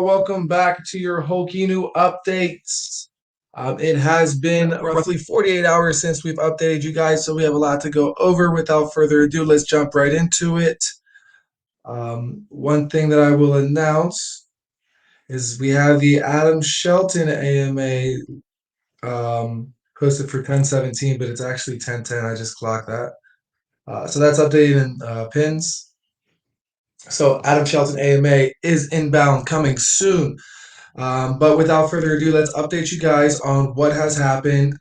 Welcome back to your Hokinu updates. It has been roughly 48 hours since we've updated you guys, so we have a lot to go over. Without further ado, let's jump right into it. One thing that I will announce is we have the Adam Shelton AMA posted for 10:17, but it's actually 10:10. I just clocked that. So that's updated in pins. So Adam Shelton AMA is inbound, coming soon. But without further ado, let's update you guys on what has happened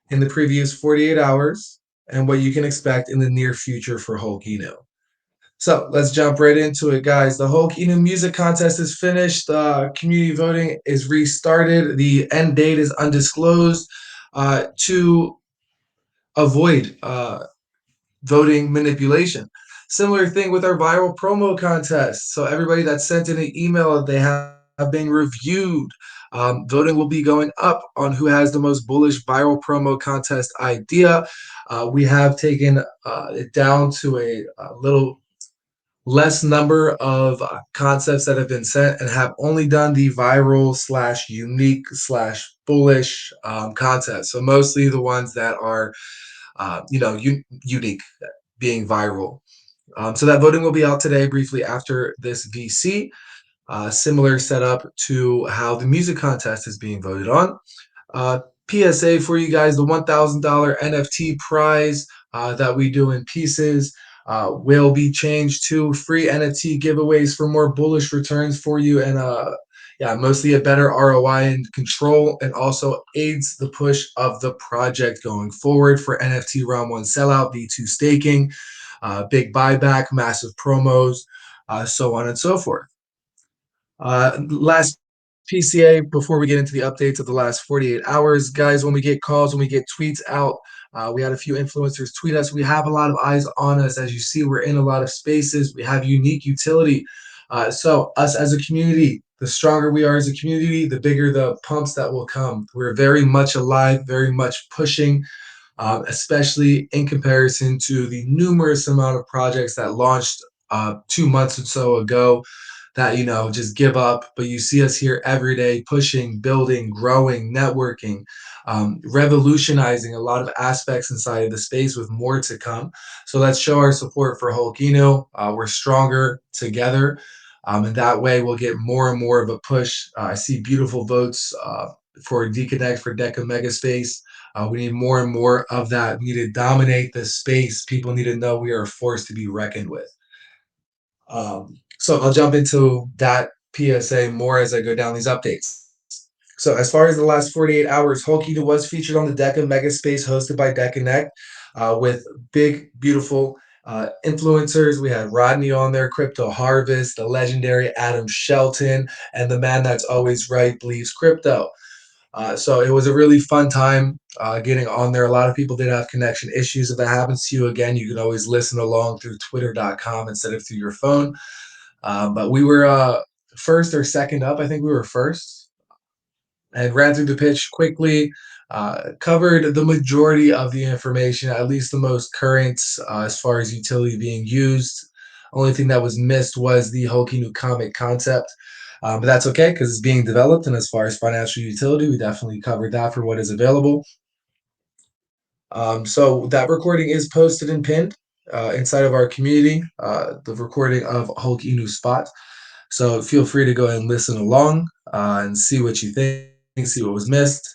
in the previous 48 hours and what you can expect in the near future for Hulk Inu. So let's jump right into it, guys. The Hulk Inu music contest is finished. Community voting is restarted. The end date is undisclosed to avoid voting manipulation. Similar thing with our viral promo contest. So everybody that sent in an email, they have been reviewed. Voting will be going up on who has the most bullish viral promo contest idea. We have taken it down to a little less number of concepts that have been sent and have only done the viral slash unique slash bullish contest. So mostly the ones that are unique, being viral. So that voting will be out today, briefly after this VC. Similar setup to how the music contest is being voted on. Uh, PSA for you guys: the $1,000 NFT prize that we do in pieces will be changed to free NFT giveaways for more bullish returns for you, and yeah, mostly a better ROI and control, and also aids the push of the project going forward for NFT round one sellout, V2 staking, big buyback, massive promos, so on and so forth. Last PCA before we get into the updates of the last 48 hours, guys. When we get calls, when we get tweets out, we had a few influencers tweet us. We have a lot of eyes on us. As you see, we're in a lot of spaces. We have unique utility. So us as a community, the stronger we are as a community, the bigger the pumps that will come. We're very much alive, very much pushing, especially in comparison to the numerous amount of projects that launched 2 months or so ago that just give up. But you see us here every day pushing, building, growing, networking, revolutionizing a lot of aspects inside of the space with more to come. So let's show our support for Hulkino. We're stronger together, and that way we'll get more and more of a push. I see beautiful votes for Deconnect, for Deca Megaspace. We need more and more of that. We need to dominate the space. People need to know we are a force to be reckoned with. So I'll jump into that PSA more as I go down these updates. So as far as the last 48 hours, Hulkita was featured on the Deca Megaspace hosted by DecaConnect with big, beautiful influencers. We had Rodney on there, Crypto Harvest, the legendary Adam Shelton, and the man that's always right, believes crypto. So it was a really fun time getting on there. A lot of people did have connection issues. If that happens to you again, you can always listen along through twitter.com instead of through your phone. But we were first or second up. I think we were first and ran through the pitch quickly. Covered the majority of the information, at least the most current as far as utility being used. Only thing that was missed was the Hokinu comic concept. But that's okay because it's being developed. And as far as financial utility, we definitely covered that for what is available. So that recording is posted and pinned inside of our community, the recording of Hulk Inu Spot. So feel free to go ahead and listen along and see what you think, see what was missed,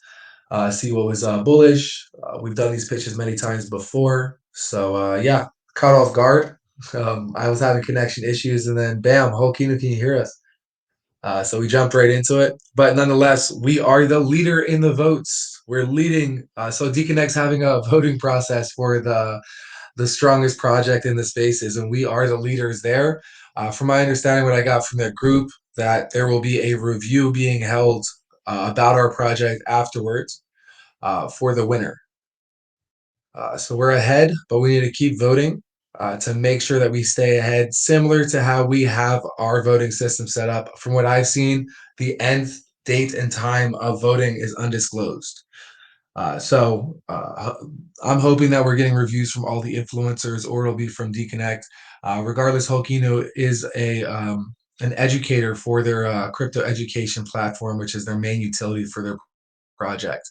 see what was bullish. We've done these pitches many times before. So yeah, caught off guard. I was having connection issues, and then bam, Hulk Inu, can you hear us? So we jumped right into it. But nonetheless, we are the leader in the votes. We're leading. So Deconnect's having a voting process for the strongest project in the spaces, and we are the leaders there. From my understanding, what I got from their group, that there will be a review being held about our project afterwards for the winner. So we're ahead, but we need to keep voting to make sure that we stay ahead, similar to how we have our voting system set up. From what I've seen, the end date and time of voting is undisclosed. So I'm hoping that we're getting reviews from all the influencers, or it'll be from Deconnect. Regardless, Hokino is a an educator for their crypto education platform, which is their main utility for their project.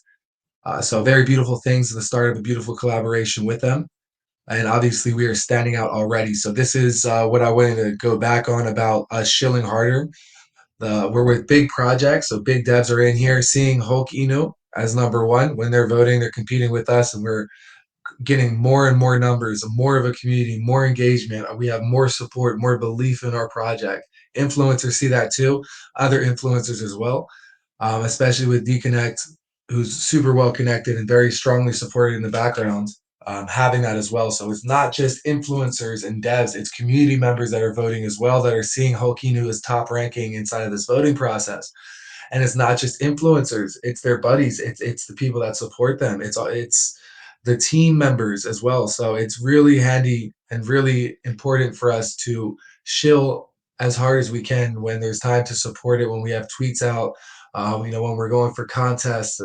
So very beautiful things. The start of a beautiful collaboration with them, and obviously we are standing out already. So this is what I wanted to go back on about us shilling harder. We're with big projects, so big devs are in here. Seeing Hulk Inu as number one when they're voting, they're competing with us, and we're getting more and more numbers, more of a community, more engagement. We have more support, more belief in our project. Influencers see that too, other influencers as well, especially with Deconnect, who's super well connected and very strongly supported in the background, having that as well. So it's not just influencers and devs, it's community members that are voting as well that are seeing Hokinu as top ranking inside of this voting process. And it's not just influencers, it's their buddies, it's the people that support them, it's the team members as well. So it's really handy and really important for us to shill as hard as we can when there's time to support it, when we have tweets out, when we're going for contests,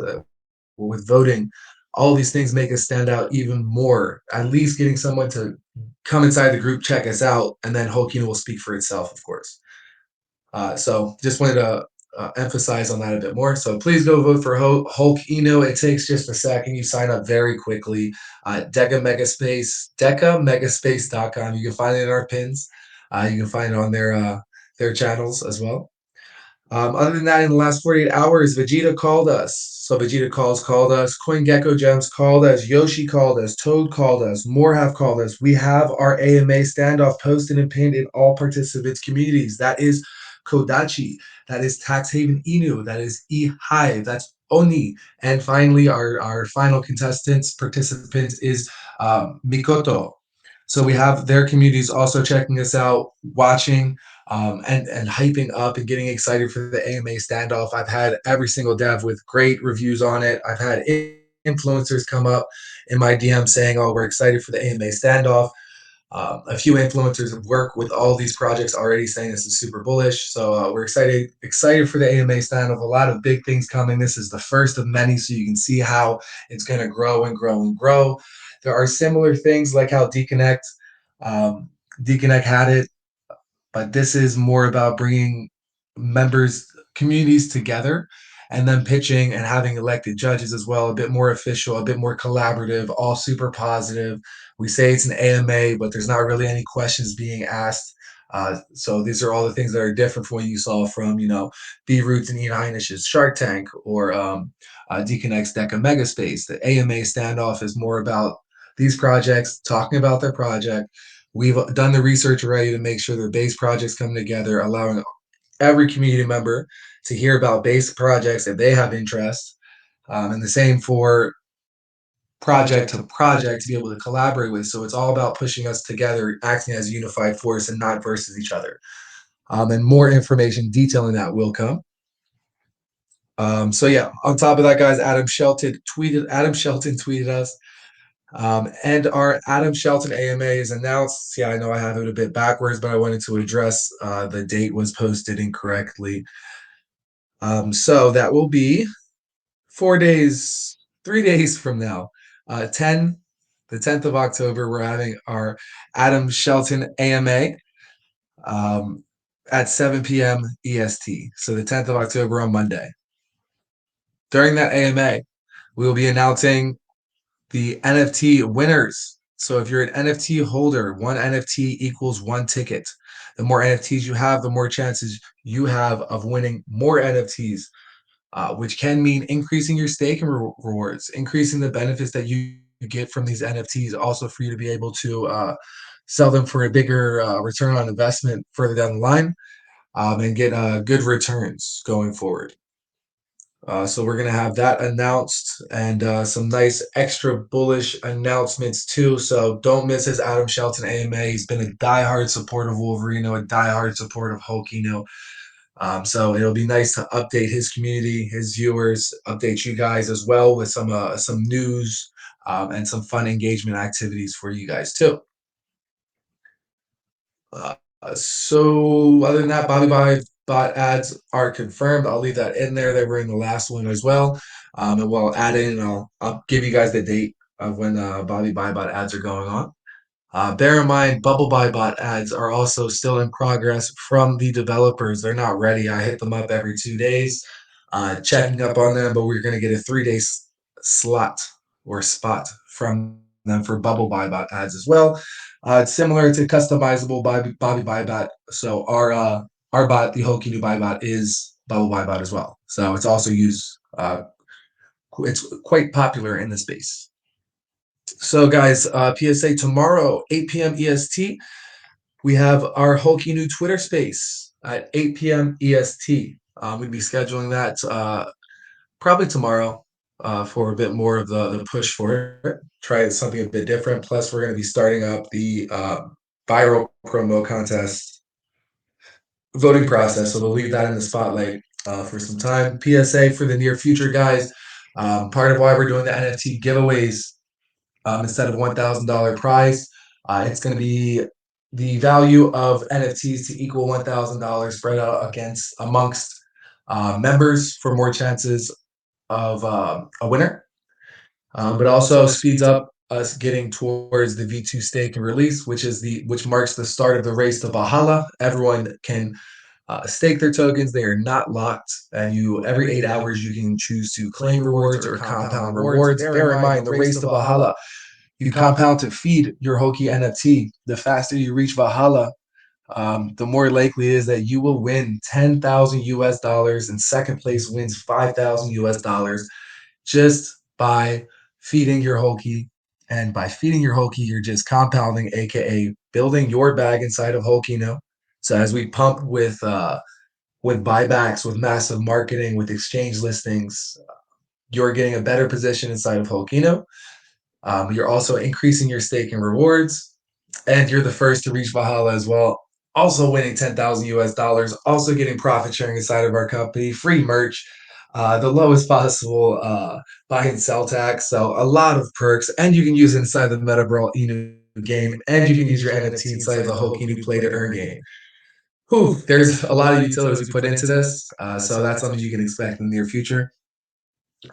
with voting. All these things make us stand out even more. At least getting someone to come inside the group, check us out, and then Hokino will speak for itself, of course. So just wanted to emphasize on that a bit more. So please go vote for Hulk Eno. It takes just a second. You sign up very quickly. Deca Megaspace, DecaMegaspace.com. You can find it in our pins. You can find it on their channels as well. Other than that, in the last 48 hours, Vegeta called us. So Vegeta called us. CoinGecko Gems called us. Yoshi called us. Toad called us. More have called us. We have our AMA standoff posted and pinned in all participants' communities. That is Kodachi. That is Tax Haven Inu. That is eHive. That's Oni. And finally, our final contestants, participants is Mikoto. So we have their communities also checking us out, watching, and hyping up and getting excited for the AMA standoff. I've had every single dev with great reviews on it. I've had influencers come up in my DM saying, "Oh, we're excited for the AMA standoff." A few influencers have worked with all these projects already, saying this is super bullish. So we're excited for the AMA standoff. A lot of big things coming. This is the first of many, so you can see how it's going to grow and grow and grow. There are similar things like how um, Deconnect had it, but this is more about bringing members communities together and then pitching and having elected judges as well, a bit more official, a bit more collaborative, all super positive. We say it's an AMA, but there's not really any questions being asked. So these are all the things that are different from what you saw from, B Roots and Ian Heinish's Shark Tank, or Deconnect's Deca Megaspace. The AMA standoff is more about these projects talking about their project. We've done the research already to make sure their base projects come together, allowing every community member to hear about base projects if they have interest, and the same for project to project to be able to collaborate with. So it's all about pushing us together, acting as a unified force and not versus each other. And more information detailing that will come. So yeah, on top of that, guys, Adam Shelton tweeted us. And our Adam Shelton AMA is announced. Yeah, I know I have it a bit backwards, but I wanted to address the date was posted incorrectly. So that will be 4 days, 3 days from now. 10, the 10th of October, we're having our Adam Shelton AMA um, at 7 p.m. EST. So the 10th of October on Monday. During that AMA, we will be announcing the NFT winners. So if you're an NFT holder, one NFT equals one ticket. The more NFTs you have, the more chances you have of winning more NFTs, which can mean increasing your stake and rewards, increasing the benefits that you get from these NFTs, also for you to be able to sell them for a bigger return on investment further down the line, and get good returns going forward. So we're gonna have that announced and some nice extra bullish announcements too. So don't miss his Adam Shelton AMA. He's been a diehard supporter of Wolverino, a diehard supporter of Hulkino. So it'll be nice to update his community, his viewers, update you guys as well with some news, and some fun engagement activities for you guys too. Uh, so other than that, Bobby Bot ads are confirmed. I'll leave that in there. They were in the last one as well. And we'll add in, and I'll give you guys the date of when Bobby Bot ads are going on. Bear in mind, Bubble Buy Bot ads are also still in progress from the developers. They're not ready. I hit them up every 2 days, checking up on them, but we're going to get a 3 day slot or spot from them for Bubble Buy Bot ads as well. It's similar to customizable Bobby Buy Bot. So our bot, the Hoki New Buy Bot, is Bubble Buy Bot as well. So it's also used. It's quite popular in the space. So, guys, PSA tomorrow, 8 p.m. EST, we have our Hulky new Twitter space at 8 p.m. EST. We'd be scheduling that probably tomorrow for a bit more of the push for it. Try something a bit different. Plus, we're going to be starting up the viral promo contest voting process. So we'll leave that in the spotlight for some time. PSA for the near future, guys. Part of why we're doing the NFT giveaways instead of $1,000 prize. It's going to be the value of NFTs to equal $1,000 spread out amongst members for more chances of a winner. But also speeds up us getting towards the V2 stake and release, which marks the start of the race to Valhalla. Everyone can stake their tokens. They are not locked, and you every 8 hours you can choose to claim rewards or compound rewards. Bear in mind, the race to Valhalla, you compound to feed your Hoki NFT. The faster you reach Valhalla, the more likely it is that you will win 10,000 US dollars, and second place wins 5,000 US dollars just by feeding your Hoki. And by feeding your Hoki, you're just compounding, aka building your bag inside of Holkino. So as we pump with buybacks, with massive marketing, with exchange listings, you're getting a better position inside of Holkino. You're also increasing your stake and rewards, and you're the first to reach Valhalla as well. Also winning 10,000 US dollars, also getting profit sharing inside of our company, free merch, the lowest possible buy and sell tax. So a lot of perks, and you can use it inside the MetaBrawl Inu game, and you can use your NFT inside of the Hokinu Play to Earn game. Whew, there's a lot of utilities we put into this, so that's something you can expect in the near future.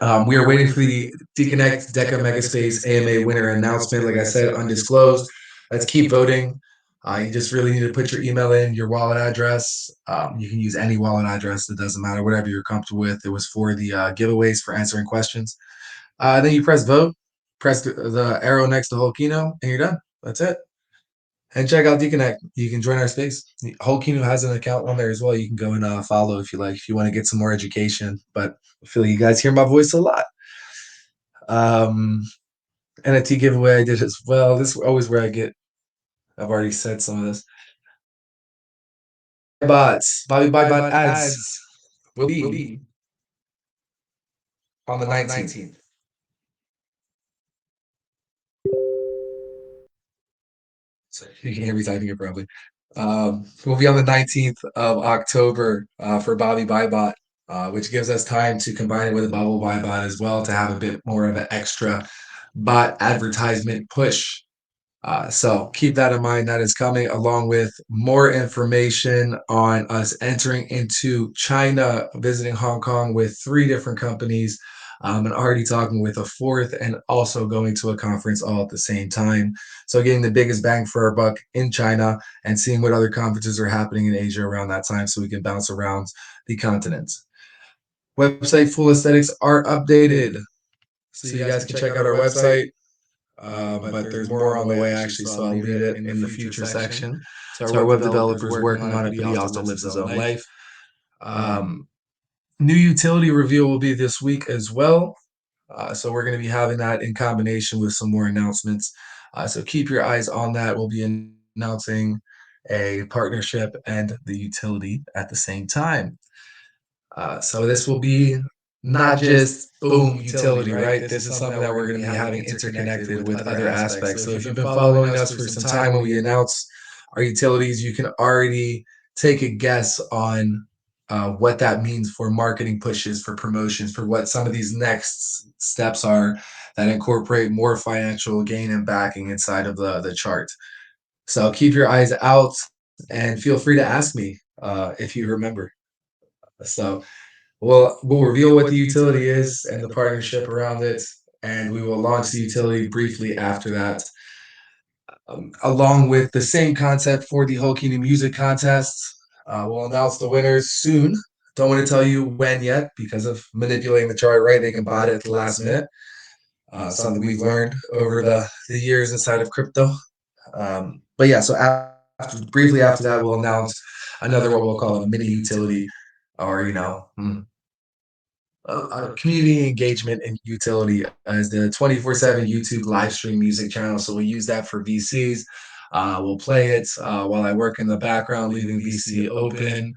We are waiting for the Deconnect Deca Megaspace AMA winner announcement. Like I said, undisclosed. Let's keep voting. You just really need to put your email in, your wallet address. You can use any wallet address. It doesn't matter, whatever you're comfortable with. It was for the giveaways for answering questions. Then you press vote, press the arrow next to Holkino, and you're done. That's it. And check out Deconnect. You can join our space. Holkino has an account on there as well. You can go and follow if you like, if you want to get some more education. But I feel like you guys hear my voice a lot. Um, NFT giveaway I did as well. This is always where I've already said some of this. Bobby Bot ads will be on the 19th. So you can hear me typing it probably. We'll be on the 19th of October for Bobby Bot, which gives us time to combine it with a Bubble Bot as well to have a bit more of an extra bot advertisement push. So keep that in mind. That is coming along with more information on us entering into China, visiting Hong Kong with 3 different companies, and already talking with a 4th, and also going to a conference all at the same time. So getting the biggest bang for our buck in China and seeing what other conferences are happening in Asia around that time so we can bounce around the continent. Website full aesthetics are updated. So you guys can check out our website. But there's more on the way actually, so I'll leave it in the future section. So our web developer's working on it, but he also lives his own life. Um, New utility reveal will be this week as well. So we're going to be having that in combination with some more announcements. So keep your eyes on that. We'll be announcing a partnership and the utility at the same time. So this will be not just boom utility, right? This is something that we're going to be having interconnected with other aspects. So if you've been following us for some time when we announce our utilities, you can already take a guess on what that means for marketing pushes, for promotions, for what some of these next steps are that incorporate more financial gain and backing inside of the chart. So keep your eyes out and feel free to ask me if you remember. So we'll reveal what the utility is and the partnership around it, and we will launch the utility briefly after that. along with the same concept for the Holkini Music Contest. We'll announce the winners soon. Don't want to tell you when yet because of manipulating the chart, right? They can bot it at the last minute. Something we've learned over the years inside of crypto. But yeah, so briefly after that, we'll announce another what we'll call a mini utility, or community engagement and utility as the 24/7 YouTube live stream music channel. So we'll use that for VCs. We'll play it while I work in the background, leaving VC open.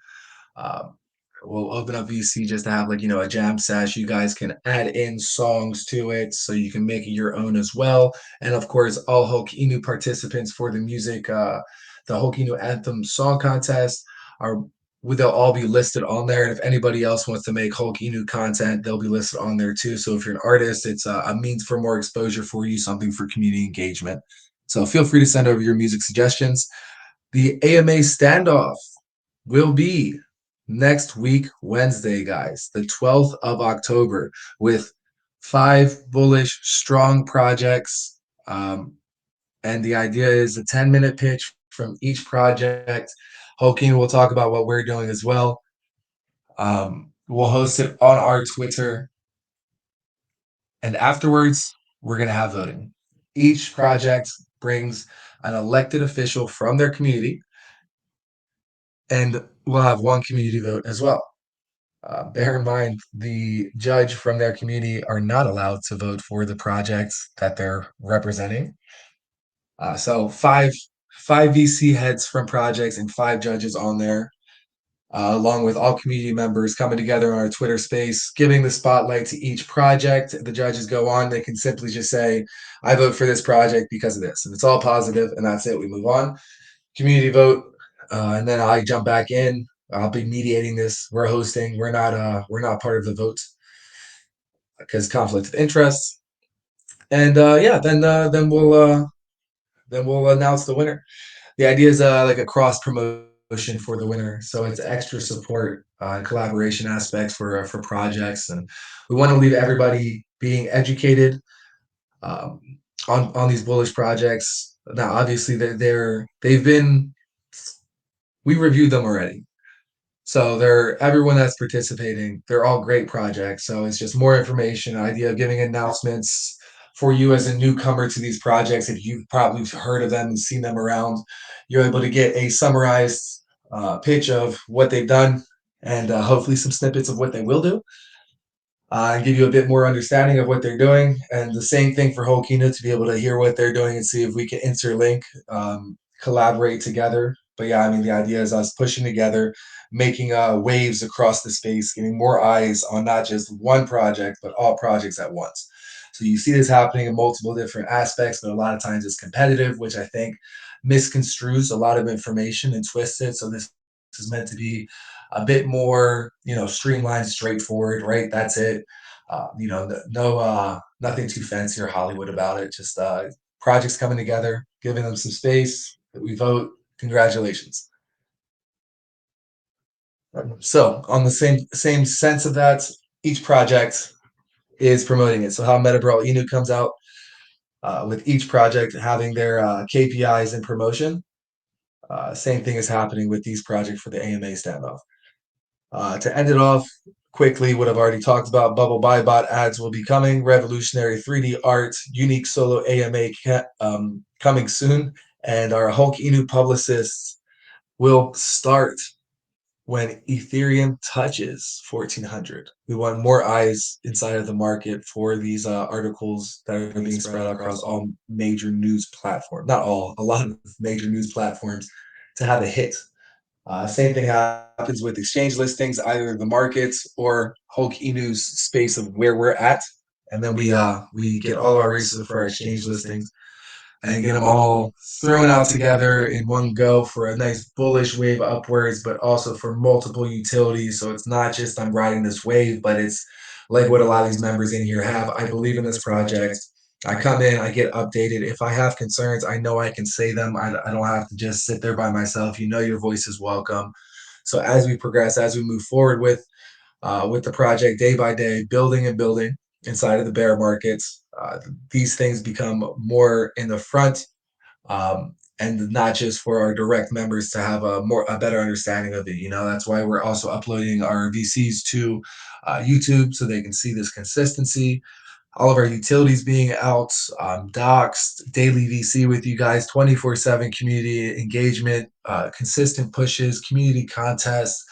Um, we'll open up VC just to have like a jam sesh. You guys can add in songs to it, so you can make it your own as well. And of course, all Hulk Inu participants for the music, the Hulk Inu Anthem Song Contest are they'll all be listed on there. And if anybody else wants to make Hulk Inu content, they'll be listed on there too. So if you're an artist, it's a means for more exposure for you, something for community engagement. So feel free to send over your music suggestions. The AMA standoff will be next week, Wednesday, guys, the 12th of October, with 5 bullish, strong projects. And the idea is a 10-minute pitch from each project. Hokin will talk about what we're doing as well. We'll host it on our Twitter. And afterwards, we're going to have voting. Each project brings an elected official from their community, and we'll have one community vote as well. Bear in mind, the judge from their community are not allowed to vote for the projects that they're representing. So five VC heads from projects and 5 judges on there, along with all community members coming together on our Twitter space, giving the spotlight to each project. The judges go on; they can simply just say, "I vote for this project because of this," and it's all positive, and that's it. We move on. Community vote, and then I jump back in. I'll be mediating this. We're hosting. We're not part of the vote because conflict of interest. And yeah, then we'll announce the winner. The idea is like a cross promotion for the winner, so it's extra support and collaboration aspects for projects, and we want to leave everybody being educated um, on these bullish projects. Now, obviously, they've been we reviewed them already. So they're everyone that's participating, they're all great projects. So it's just more information, idea of giving announcements for you as a newcomer to these projects. If you've probably heard of them and seen them around, you're able to get a summarized pitch of what they've done and hopefully some snippets of what they will do and give you a bit more understanding of what they're doing. And the same thing for Holkina to be able to hear what they're doing and see if we can interlink, collaborate together. But yeah, I mean, the idea is us pushing together, making waves across the space, getting more eyes on not just one project, but all projects at once. So you see this happening in multiple different aspects, but a lot of times it's competitive, which I think misconstrues a lot of information and twists it. So this is meant to be a bit more, streamlined, straightforward, right? That's it. No, nothing too fancy or Hollywood about it. Just projects coming together, giving them some space. We vote. Congratulations. So, on the same sense of that, each project is promoting it. So, how Metabrawl Inu comes out with each project having their KPIs and promotion. Same thing is happening with these projects for the AMA standoff. To end it off quickly, what I've already talked about, Bubble Buy Bot ads will be coming. Revolutionary 3D art, unique solo AMA coming soon. And our Hulk Inu publicists will start when Ethereum touches 1400. We want more eyes inside of the market for these articles that are being spread across all major news platforms. Not all, a lot of major news platforms to have a hit. Same thing happens with exchange listings, either the markets or Hulk Inu's space of where we're at, and then we get all our races for our exchange listings and get them all thrown out together in one go for a nice bullish wave upwards, but also for multiple utilities. So it's not just I'm riding this wave, but it's like what a lot of these members in here have. I believe in this project. I come in, I get updated. If I have concerns, I know I can say them. I don't have to just sit there by myself. Your voice is welcome. So as we progress, as we move forward with the project day by day, building and building inside of the bear markets, these things become more in the front. and not just for our direct members to have a better understanding of it. That's why we're also uploading our VCs to YouTube so they can see this consistency. All of our utilities being out, docs, daily VC with you guys, 24/7 community engagement, consistent pushes, community contests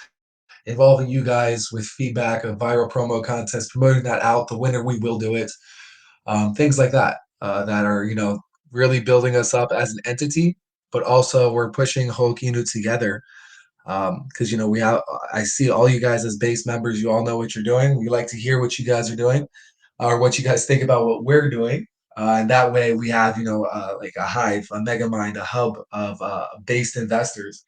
involving you guys with feedback, a viral promo contest, promoting that out. The winner, we will do it. Things like that that are really building us up as an entity, but also we're pushing Hokinu together because we have. I see all you guys as base members. You all know what you're doing. We like to hear what you guys are doing or what you guys think about what we're doing. And that way we have, like a hive, a mega mind, a hub of based investors.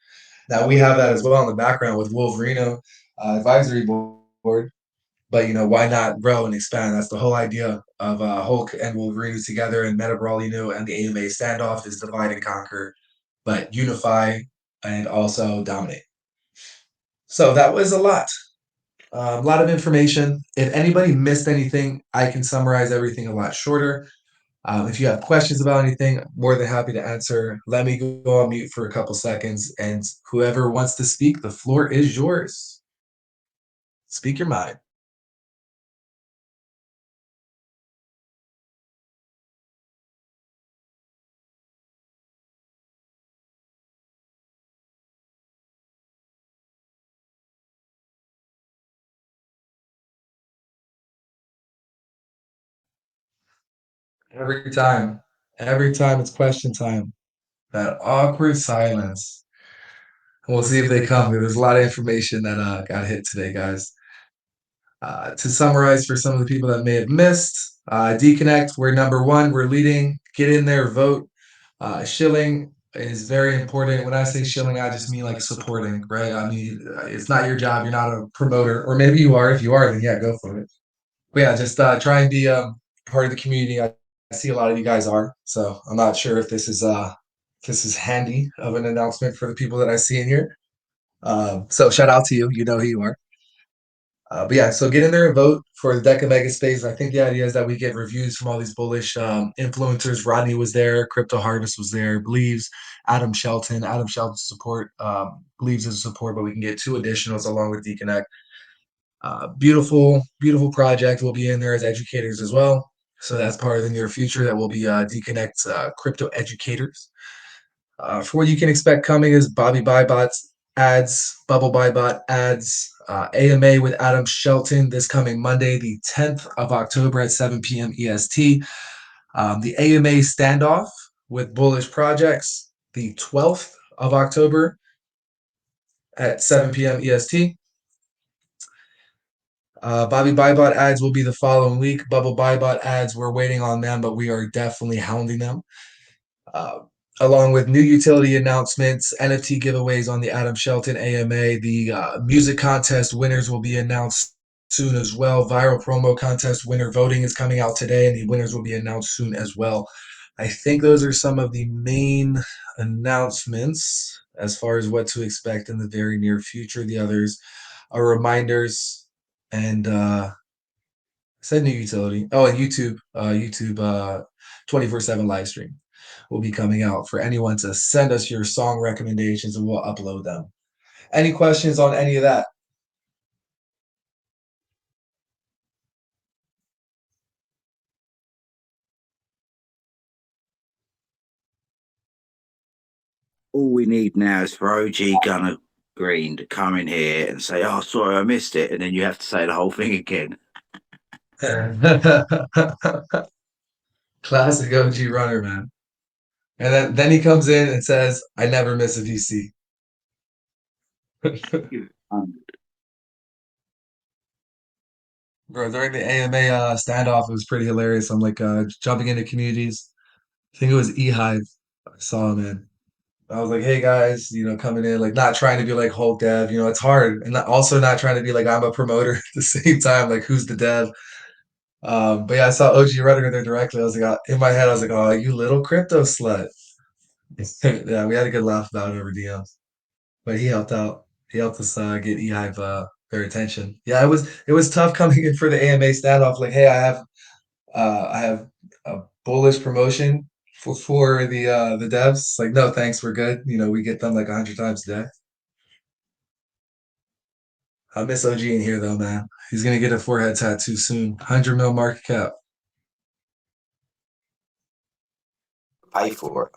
Now we have that as well in the background with Wolverino advisory board. But why not grow and expand? That's the whole idea of Hulk and Wolverine together and Meta Brawlino and the AMA standoff is divide and conquer, but unify and also dominate. So that was a lot of information. If anybody missed anything, I can summarize everything a lot shorter. If you have questions about anything, more than happy to answer. Let me go on mute for a couple seconds, and whoever wants to speak, the floor is yours. Speak your mind. Every time, every time it's question time. That awkward silence. We'll see if they come. There's a lot of information that got hit today, guys. To summarize for some of the people that may have missed, Deconnect, we're number one. We're leading. Get in there, vote. Shilling is very important. When I say shilling, I just mean like supporting, right? I mean, it's not your job. You're not a promoter, or maybe you are. If you are, then yeah, go for it. But yeah, just try and be part of the community. I see a lot of you guys are, so I'm not sure if this is handy of an announcement for the people that I see in here. So shout out to you. You know who you are. But yeah, so get in there and vote for the Deca Mega Space. I think the idea is that we get reviews from all these bullish influencers. Rodney was there, Crypto Harvest was there, believes Adam Shelton. Adam Shelton support believes is a support, but we can get two additionals along with Deconnect. Beautiful, beautiful project. We'll be in there as educators as well. So that's part of the near future that will be Deconnect crypto educators. For what you can expect coming is Bobby Bybot's ads, Bubble Bybot ads, AMA with Adam Shelton this coming Monday, the 10th of October at 7 p.m. EST. The AMA standoff with Bullish Projects the 12th of October at 7 p.m. EST. Bobby Bybot ads will be the following week. Bubble Bybot ads, we're waiting on them, but we are definitely hounding them. Uh, Along with new utility announcements, NFT giveaways on the Adam Shelton AMA. The music contest winners will be announced soon as well. Viral promo contest winner voting is coming out today, and the winners will be announced soon as well. I think those are some of the main announcements as far as what to expect in the very near future. The others are reminders and said new utility. Oh, and YouTube 24/7 live stream will be coming out for anyone to send us your song recommendations and we'll upload them. Any questions on any of that? All we need now is for OG Gunner Green to come in here and say, "Oh, sorry, I missed it," and then you have to say the whole thing again. Classic OG runner, man. And then he comes in and says, I never miss a VC. Bro, during the AMA standoff, it was pretty hilarious. I'm like jumping into communities. I think it was eHive. I saw him in. I was like, hey guys, coming in, like not trying to be like Hulk dev, it's hard. And also not trying to be like I'm a promoter at the same time, like who's the dev? But yeah, I saw OG running there directly. I was like, in my head, I was like, oh, you little crypto slut. Yeah, we had a good laugh about it over DMs. But he helped out. He helped us get eHive their attention. Yeah, it was tough coming in for the AMA standoff. Like, hey, I have a bullish promotion for the devs. Like, no, thanks, we're good. We get them like 100 times a day. I miss OG in here though, man. He's gonna get a forehead tattoo soon. 100 mil market cap. Pay for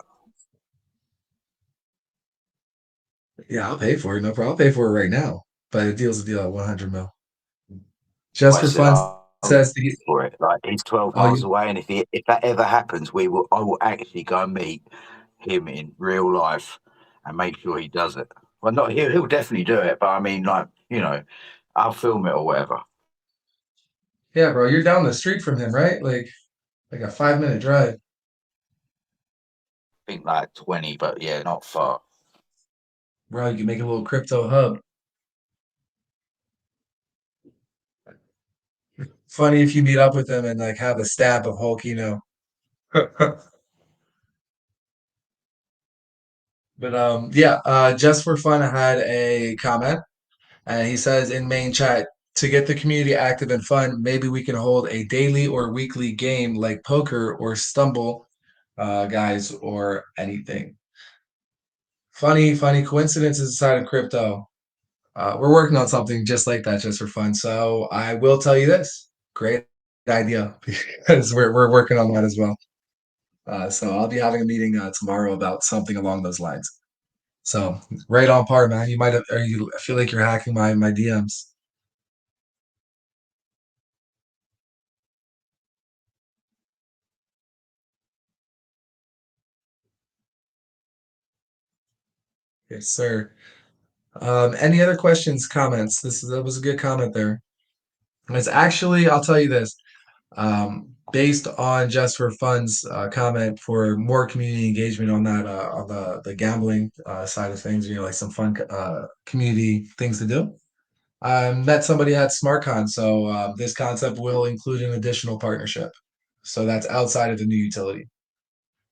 it. Yeah, I'll pay for it. No problem. I'll pay for it right now. But a deal's a deal at 100 mil. Just I for said fun I'll says to get. pay for it. Like he's 12 Oh, miles you. away, and if that ever happens, I will actually go and meet him in real life and make sure he does it. Well, not he'll definitely do it, but I mean, like I'll film it or whatever. I Yeah, bro, you're down the street from him, right? Like a 5 minute drive. think like 20, but yeah, not far. Bro, you can make a little crypto hub. Funny if you meet up with him and like have a stab of Hulk. But yeah, just for fun, I had a comment, and he says in main chat, to get the community active and fun, maybe we can hold a daily or weekly game like poker or stumble, guys, or anything. Funny coincidences inside of crypto. We're working on something just like that, just for fun. So I will tell you this: great idea, because we're working on that as well. So I'll be having a meeting tomorrow about something along those lines. So right on par, man. You might have, or you I feel like you're hacking my DMs. Yes, sir. Any other questions, comments? That was a good comment there. It's actually, I'll tell you this, based on Just for Fun's comment for more community engagement on that on the gambling side of things, like some fun community things to do. I met somebody at SmartCon, so this concept will include an additional partnership. So that's outside of the new utility.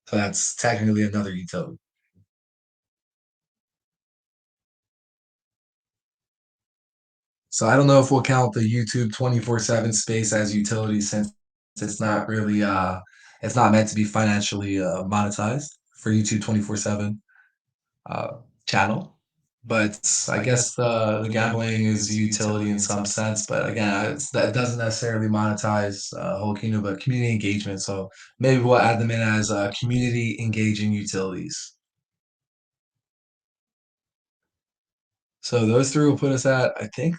So that's technically another utility. So I don't know if we'll count the YouTube 24/7 space as utility since it's not really it's not meant to be financially monetized for YouTube 24/7 uh channel. But I guess the gambling is a utility in some sense, but again, that doesn't necessarily monetize Holokino, but community engagement. So maybe we'll add them in as community engaging utilities. So those three will put us at, I think,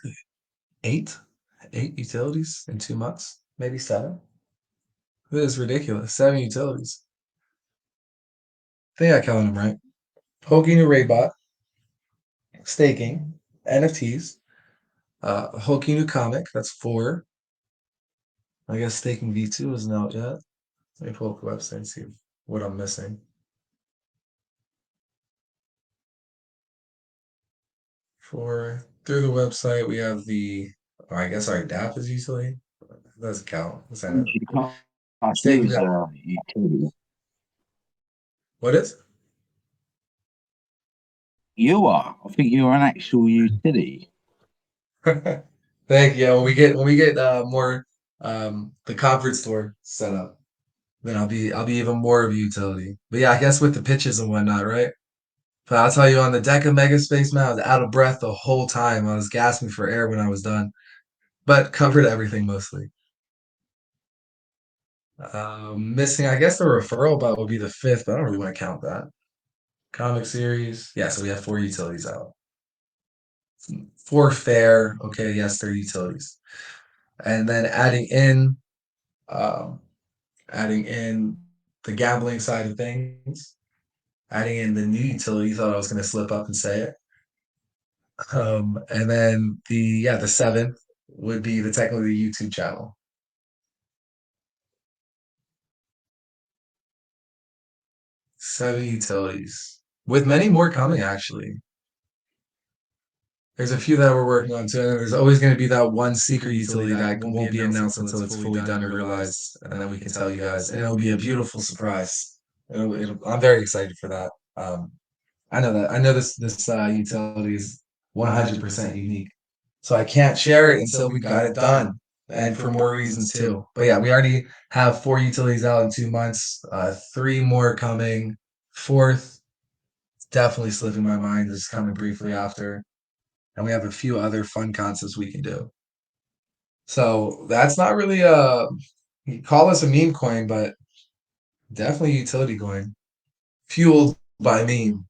eight, eight utilities in 2 months, maybe seven. It is ridiculous. Seven utilities. I think I counted them right. Hokinu Raidbot, staking, NFTs, Hokinu Comic, that's four. I guess staking V2 isn't out yet. Let me pull up the website and see what I'm missing. For through the website, we have I guess our DApp is utility. It doesn't count. Is that it? You can't Staking use that. utilities. What is? You are. I think you're an actual utility. Thank you. When we get more the conference store set up, then I'll be even more of a utility. But yeah, I guess with the pitches and whatnot, right? But I'll tell you, on the deck of Megaspace, man, I was out of breath the whole time. I was gasping for air when I was done, but covered everything mostly. Missing, I guess the referral bot would be the fifth, but I don't really want to count that. Comic series, yeah. So we have four utilities out. Four fair, okay, yes, they're utilities, and then um, adding in the gambling side of things, adding in the new utility. Thought I was going to slip up and say it. And then the seventh would be the technically the YouTube channel. Seven utilities with many more coming. Actually, there's a few that we're working on too. And there's always going to be that one secret utility that won't be announced until it's fully done and realized, and then we can tell you guys, and it'll be a beautiful surprise. I'm very excited for that. I know that. I know this utility is 100% unique. So I can't share it until we got it done. and for more reasons too. But yeah, we already have 4 utilities out in 2 months, three more coming. Fourth, definitely slipping my mind, is coming briefly after. And we have a few other fun concepts we can do. So that's not really you call us a meme coin, but definitely utility coin. Fueled by meme.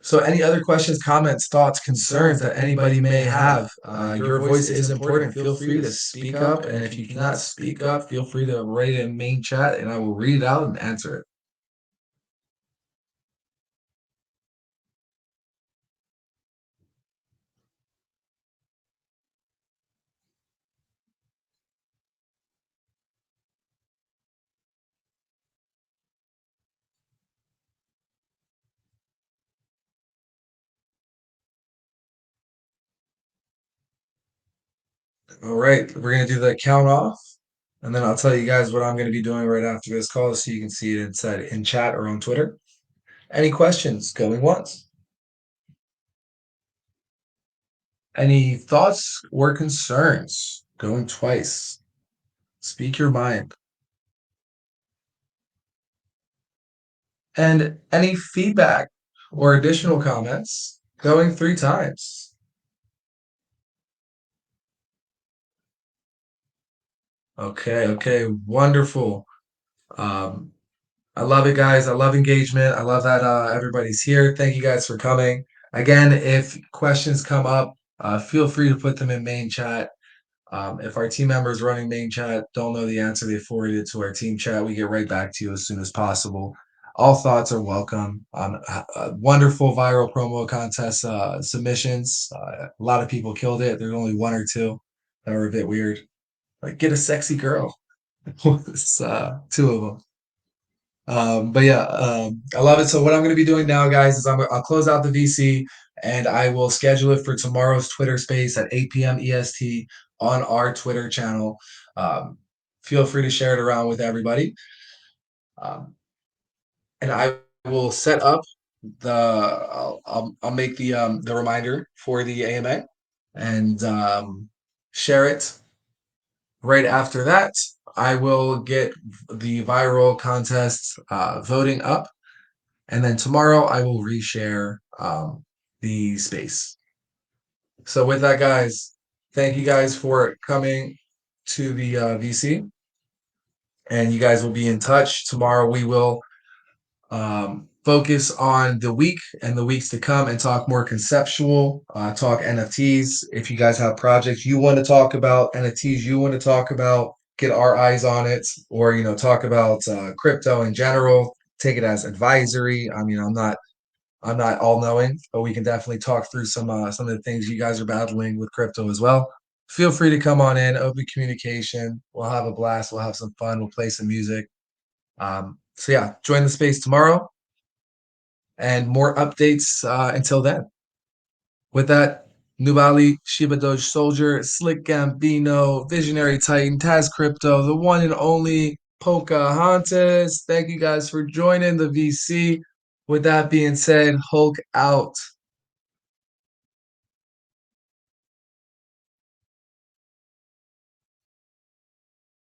So, any other questions, comments, thoughts, concerns that anybody may have? Your voice is important. Feel free to speak up. And if you cannot speak up, feel free to write it in main chat and I will read it out and answer it. All right, we're going to do the count off. And then I'll tell you guys what I'm going to be doing right after this call so you can see it inside in chat or on Twitter. Any questions going once? Any thoughts or concerns going twice? Speak your mind. And any feedback or additional comments going 3 times. Okay, okay, wonderful. Um, I love it, guys. I love engagement. I love that everybody's here. Thank you guys for coming. Again, if questions come up, feel free to put them in main chat. If our team members running main chat don't know the answer, they forward it to our team chat. We get right back to you as soon as possible. All thoughts are welcome. Wonderful viral promo contest submissions. A lot of people killed it. There's only one or two that were a bit weird. Like, get a sexy girl. It's two of them. But yeah, I love it. So what I'm going to be doing now, guys, is I'll close out the VC and I will schedule it for tomorrow's Twitter Space at 8 p.m. EST on our Twitter channel. Um, Feel free to share it around with everybody, um, and I will set up the. I'll make the reminder for the AMA and share it. Right after that, I will get the viral contest voting up. And then tomorrow I will reshare the space. So with that, guys, thank you guys for coming to the VC, and you guys will be in touch tomorrow. We will focus on the week and the weeks to come and talk more conceptual, talk NFTs. If you guys have projects you want to talk about, NFTs you want to talk about, get our eyes on it, or talk about crypto in general. Take it as advisory. I mean, I'm not all knowing, but we can definitely talk through some of the things you guys are battling with crypto as well. Feel free to come on in, open communication. We'll have a blast. We'll have some fun. We'll play some music. So yeah, join the space tomorrow and more updates until then. With that, Nubali, Shiba Doge Soldier, Slick Gambino, Visionary Titan, Taz Crypto, the one and only Pocahontas. Thank you guys for joining the VC. With that being said, Hulk out.